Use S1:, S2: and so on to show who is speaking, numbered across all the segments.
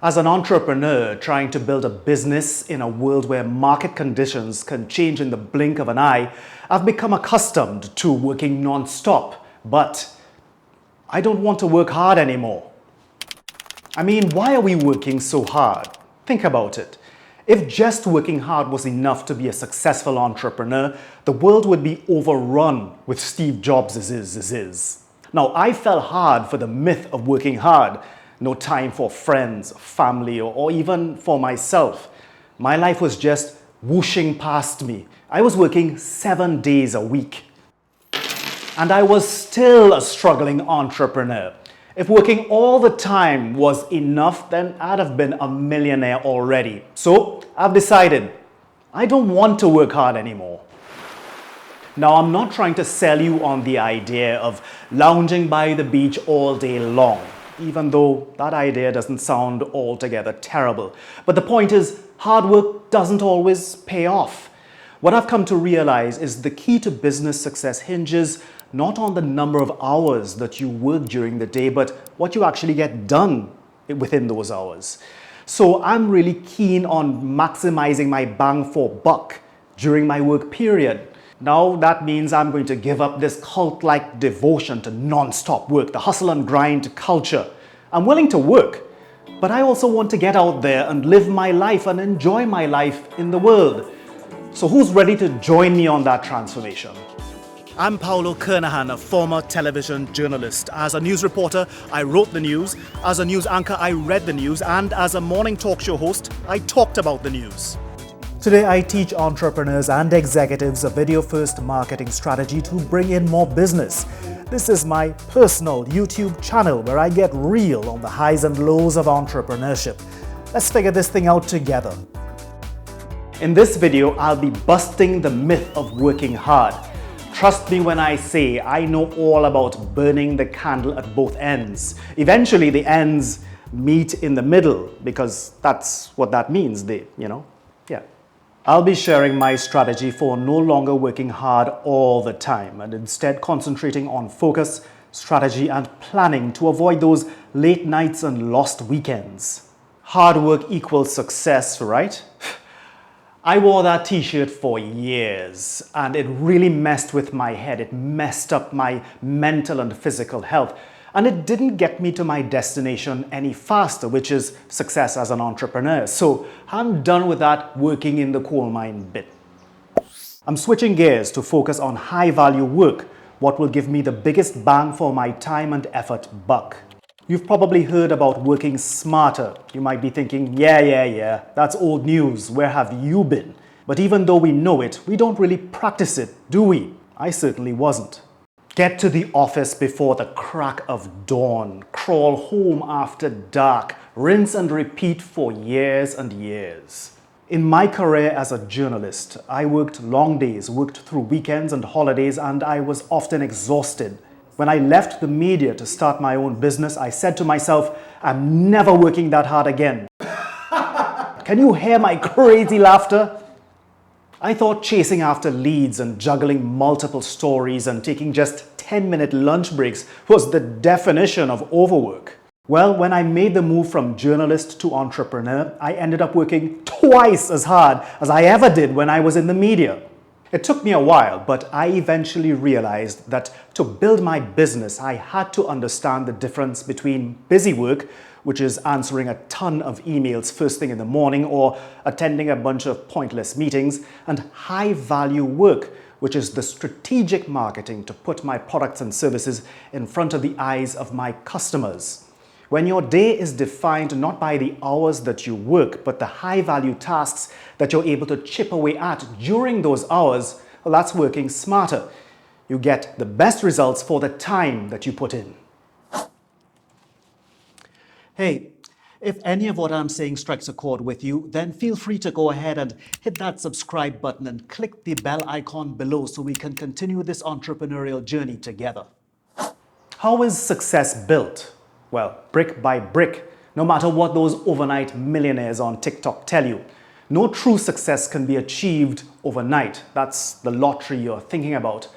S1: As an entrepreneur trying to build a business in a world where market conditions can change in the blink of an eye, I've become accustomed to working non-stop, but I don't want to work hard anymore. I mean, why are we working so hard? Think about it. If just working hard was enough to be a successful entrepreneur, the world would be overrun with Steve Jobs'. Now, I fell hard for the myth of working hard. No time for friends, family, or even for myself. My life was just whooshing past me. I was working 7 days a week. And I was still a struggling entrepreneur. If working all the time was enough, then I'd have been a millionaire already. So I've decided I don't want to work hard anymore. Now, I'm not trying to sell you on the idea of lounging by the beach all day long, even though that idea doesn't sound altogether terrible. But the point is, hard work doesn't always pay off. What I've come to realize is the key to business success hinges not on the number of hours that you work during the day, but what you actually get done within those hours. So I'm really keen on maximizing my bang for buck during my work period. Now that means I'm going to give up this cult-like devotion to non-stop work, the hustle and grind culture. I'm willing to work, but I also want to get out there and live my life and enjoy my life in the world. So who's ready to join me on that transformation? I'm Paolo Kernahan, a former television journalist. As a news reporter, I wrote the news. As a news anchor, I read the news. And as a morning talk show host, I talked about the news. Today, I teach entrepreneurs and executives a video-first marketing strategy to bring in more business. This is my personal YouTube channel where I get real on the highs and lows of entrepreneurship. Let's figure this thing out together. In this video, I'll be busting the myth of working hard. Trust me when I say I know all about burning the candle at both ends. Eventually, the ends meet in the middle because that's what that means, yeah. I'll be sharing my strategy for no longer working hard all the time and instead concentrating on focus, strategy, and planning to avoid those late nights and lost weekends. Hard work equals success, right? I wore that t-shirt for years and it really messed with my head. It messed up my mental and physical health. And it didn't get me to my destination any faster, which is success as an entrepreneur. So I'm done with that working in the coal mine bit. I'm switching gears to focus on high-value work, what will give me the biggest bang for my time and effort buck. You've probably heard about working smarter. You might be thinking, yeah, that's old news. Where have you been? But even though we know it, we don't really practice it, do we? I certainly wasn't. Get to the office before the crack of dawn, crawl home after dark, rinse and repeat for years and years. In my career as a journalist, I worked long days, worked through weekends and holidays, and I was often exhausted. When I left the media to start my own business, I said to myself, I'm never working that hard again. Can you hear my crazy laughter? I thought chasing after leads and juggling multiple stories and taking just 10-minute lunch breaks was the definition of overwork. Well, when I made the move from journalist to entrepreneur, I ended up working twice as hard as I ever did when I was in the media. It took me a while, but I eventually realized that to build my business, I had to understand the difference between busy work, which is answering a ton of emails first thing in the morning or attending a bunch of pointless meetings, and high-value work, which is the strategic marketing to put my products and services in front of the eyes of my customers. When your day is defined not by the hours that you work, but the high-value tasks that you're able to chip away at during those hours, well, that's working smarter. You get the best results for the time that you put in. Hey, if any of what I'm saying strikes a chord with you, then feel free to go ahead and hit that subscribe button and click the bell icon below so we can continue this entrepreneurial journey together. How is success built? Well, brick by brick, no matter what those overnight millionaires on TikTok tell you. No true success can be achieved overnight. That's the lottery you're thinking about.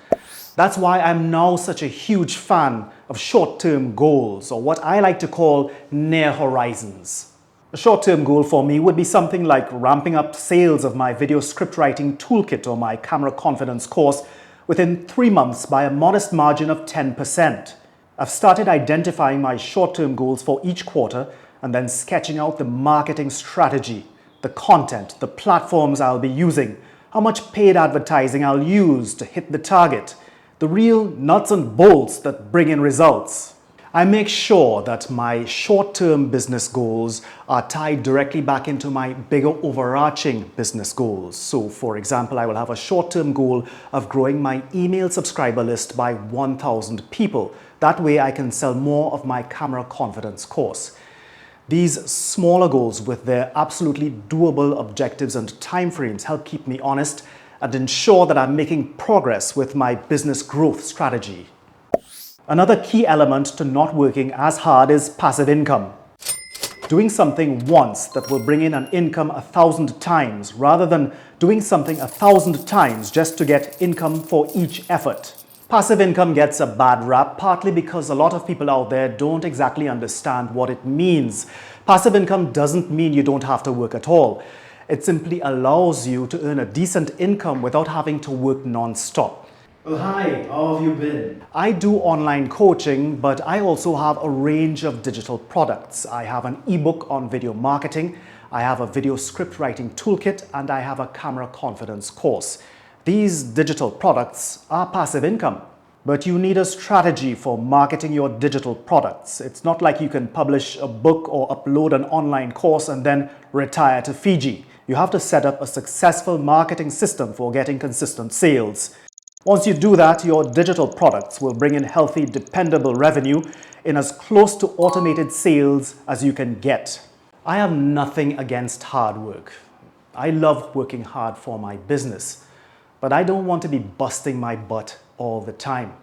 S1: That's why I'm now such a huge fan of short-term goals, or what I like to call near horizons. A short-term goal for me would be something like ramping up sales of my video script writing toolkit or my camera confidence course within 3 months by a modest margin of 10%. I've started identifying my short-term goals for each quarter and then sketching out the marketing strategy, the content, the platforms I'll be using, how much paid advertising I'll use to hit the target, the real nuts and bolts that bring in results. I make sure that my short-term business goals are tied directly back into my bigger overarching business goals. So, for example, I will have a short-term goal of growing my email subscriber list by 1,000 people. That way I can sell more of my camera confidence course. These smaller goals with their absolutely doable objectives and timeframes help keep me honest and ensure that I'm making progress with my business growth strategy. Another key element to not working as hard is passive income. Doing something once that will bring in an income 1,000 times rather than doing something 1,000 times just to get income for each effort. Passive income gets a bad rap partly because a lot of people out there don't exactly understand what it means. Passive income doesn't mean you don't have to work at all. It simply allows you to earn a decent income without having to work non-stop. Well, hi, how have you been? I do online coaching, but I also have a range of digital products. I have an ebook on video marketing, I have a video script writing toolkit, and I have a camera confidence course. These digital products are passive income, but you need a strategy for marketing your digital products. It's not like you can publish a book or upload an online course and then retire to Fiji. You have to set up a successful marketing system for getting consistent sales. Once you do that, your digital products will bring in healthy, dependable revenue in as close to automated sales as you can get. I have nothing against hard work. I love working hard for my business, but I don't want to be busting my butt all the time.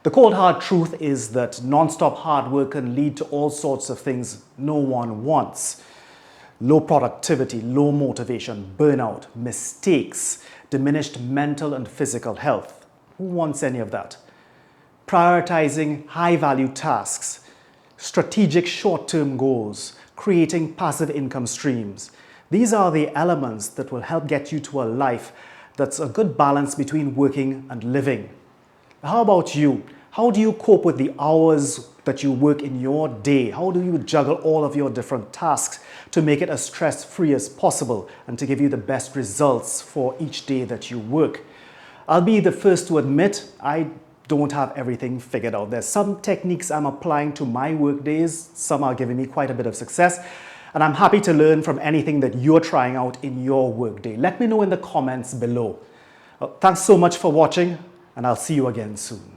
S1: The cold hard truth is that non-stop hard work can lead to all sorts of things no one wants. Low productivity, low motivation, burnout, mistakes, diminished mental and physical health. Who wants any of that? Prioritizing high-value tasks, strategic short-term goals, creating passive income streams. These are the elements that will help get you to a life that's a good balance between working and living. How about you? How do you cope with the hours that you work in your day? How do you juggle all of your different tasks to make it as stress-free as possible and to give you the best results for each day that you work? I'll be the first to admit I don't have everything figured out. There's some techniques I'm applying to my work days. Some are giving me quite a bit of success. And I'm happy to learn from anything that you're trying out in your workday. Let me know in the comments below. Thanks so much for watching, and I'll see you again soon.